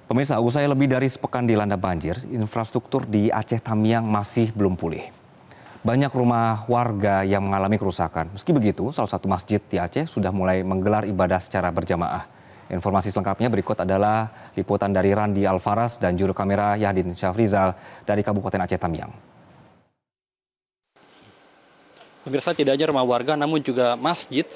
Pemirsa, usai lebih dari sepekan dilanda banjir, infrastruktur di Aceh Tamiang masih belum pulih. Banyak rumah warga yang mengalami kerusakan. Meski begitu, salah satu masjid di Aceh sudah mulai menggelar ibadah secara berjamaah. Informasi selengkapnya berikut adalah liputan dari Randi Alfaras dan juru kamera Yahdin Syafrizal dari Kabupaten Aceh Tamiang. Pemirsa, tidak hanya rumah warga namun juga Masjid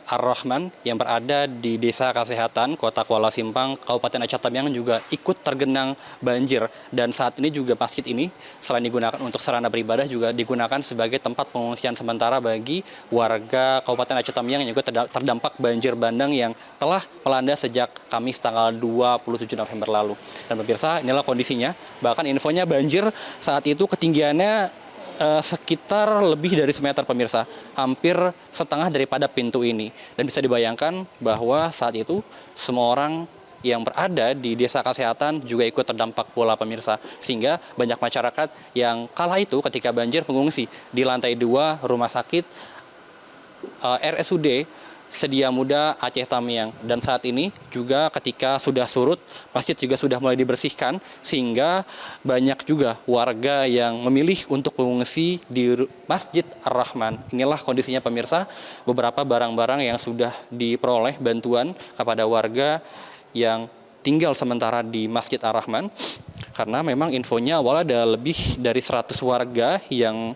Ar-Rahman yang berada di Desa Kasehatan, Kota Kuala Simpang, Kabupaten Aceh Tamiang juga ikut tergenang banjir. Dan saat ini juga masjid ini selain digunakan untuk sarana beribadah juga digunakan sebagai tempat pengungsian sementara bagi warga Kabupaten Aceh Tamiang yang juga terdampak banjir bandang yang telah melanda sejak Kamis tanggal 27 November lalu. Dan pemirsa, inilah kondisinya. Bahkan infonya banjir saat itu ketinggiannya sekitar lebih dari semeter pemirsa, hampir setengah daripada pintu ini. Dan bisa dibayangkan bahwa saat itu semua orang yang berada di Desa Kasehatan juga ikut terdampak pula pemirsa. Sehingga banyak masyarakat yang kala itu ketika banjir mengungsi di lantai 2 rumah sakit RSUD Sedia Muda Aceh Tamiang. Dan saat ini juga ketika sudah surut, masjid juga sudah mulai dibersihkan sehingga banyak juga warga yang memilih untuk mengungsi di Masjid Ar-Rahman. Inilah kondisinya pemirsa, beberapa barang-barang yang sudah diperoleh bantuan kepada warga yang tinggal sementara di Masjid Ar-Rahman. Karena memang infonya awalnya ada lebih dari 100 warga yang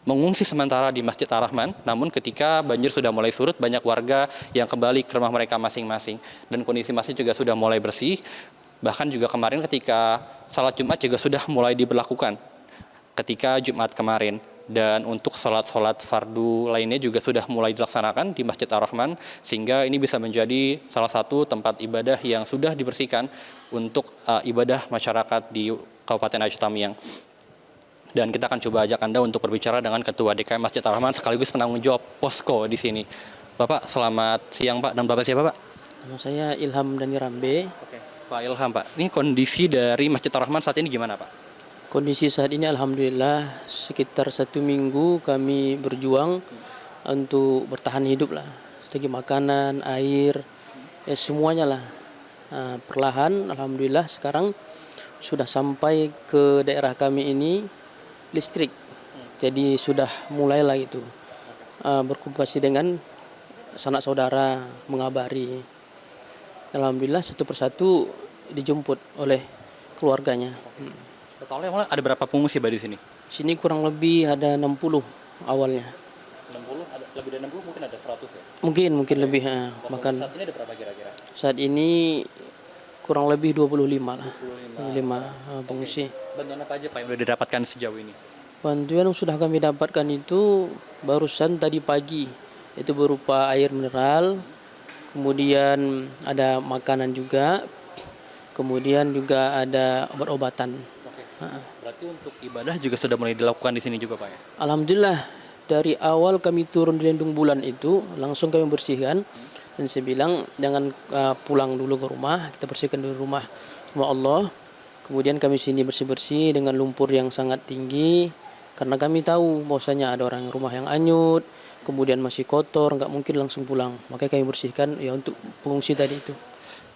mengungsi sementara di Masjid Ar-Rahman, namun ketika banjir sudah mulai surut, banyak warga yang kembali ke rumah mereka masing-masing. Dan kondisi masjid juga sudah mulai bersih, bahkan juga kemarin ketika salat Jumat juga sudah mulai diberlakukan ketika Jumat kemarin. Dan untuk sholat-sholat fardu lainnya juga sudah mulai dilaksanakan di Masjid Ar-Rahman, sehingga ini bisa menjadi salah satu tempat ibadah yang sudah dibersihkan untuk ibadah masyarakat di Kabupaten Aceh Tamiang. Dan kita akan coba ajak Anda untuk berbicara dengan Ketua DKM Masjid Ar-Rahman sekaligus penanggung jawab posko di sini. Bapak, selamat siang Pak. Dan Bapak siapa Pak? Nama saya Ilham Dani Rambe. Oke, Pak Ilham Pak. Ini kondisi dari Masjid Ar-Rahman saat ini gimana Pak? Kondisi saat ini alhamdulillah sekitar 1 minggu kami berjuang untuk bertahan hidup lah. Segi makanan, air, semuanya lah. Perlahan alhamdulillah sekarang sudah sampai ke daerah kami ini listrik. Jadi sudah mulailah itu berkomunikasi dengan sanak saudara, mengabari. Alhamdulillah satu persatu dijemput oleh keluarganya. Totalnya ada berapa pengungsi Pak di sini? Sini kurang lebih ada 60 awalnya. 60, lebih dari 60 mungkin ada 100 ya? Mungkin lebih. Bahkan saat ini ada berapa kira-kira? Saat ini kurang lebih 25 lah. 25 pengungsi. Bantuan apa aja Pak yang sudah didapatkan sejauh ini? Bantuan yang sudah kami dapatkan itu barusan tadi pagi. Itu berupa air mineral, kemudian ada makanan juga, kemudian juga ada obat-obatan. Oke. Berarti untuk ibadah juga sudah mulai dilakukan di sini juga Pak ya? Alhamdulillah dari awal kami turun di Lendung Bulan itu langsung kami bersihkan. Dan saya bilang jangan pulang dulu ke rumah, kita bersihkan dulu rumah Allah. Kemudian kami sini bersih-bersih dengan lumpur yang sangat tinggi. Karena kami tahu bahwasanya ada orang rumah yang anyut, kemudian masih kotor, nggak mungkin langsung pulang. Makanya kami bersihkan ya untuk pengungsi tadi itu.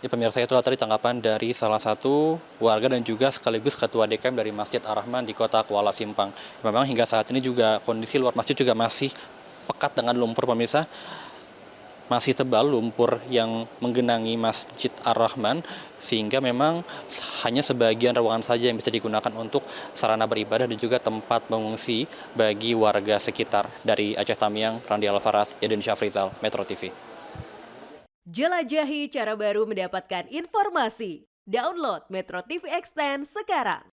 Ya pemirsa, itulah tadi tanggapan dari salah satu warga dan juga sekaligus Ketua DKM dari Masjid Ar-Rahman di Kota Kuala Simpang. Memang hingga saat ini juga kondisi luar masjid juga masih pekat dengan lumpur pemirsa. Masih tebal lumpur yang menggenangi Masjid Ar-Rahman, sehingga memang hanya sebagian ruangan saja yang bisa digunakan untuk sarana beribadah dan juga tempat mengungsi bagi warga sekitar. Dari Aceh Tamiang, Randi Alfaras, Yahdin Syafrizal, Metro TV. Jelajahi cara baru mendapatkan informasi. Download Metro TV Extend sekarang.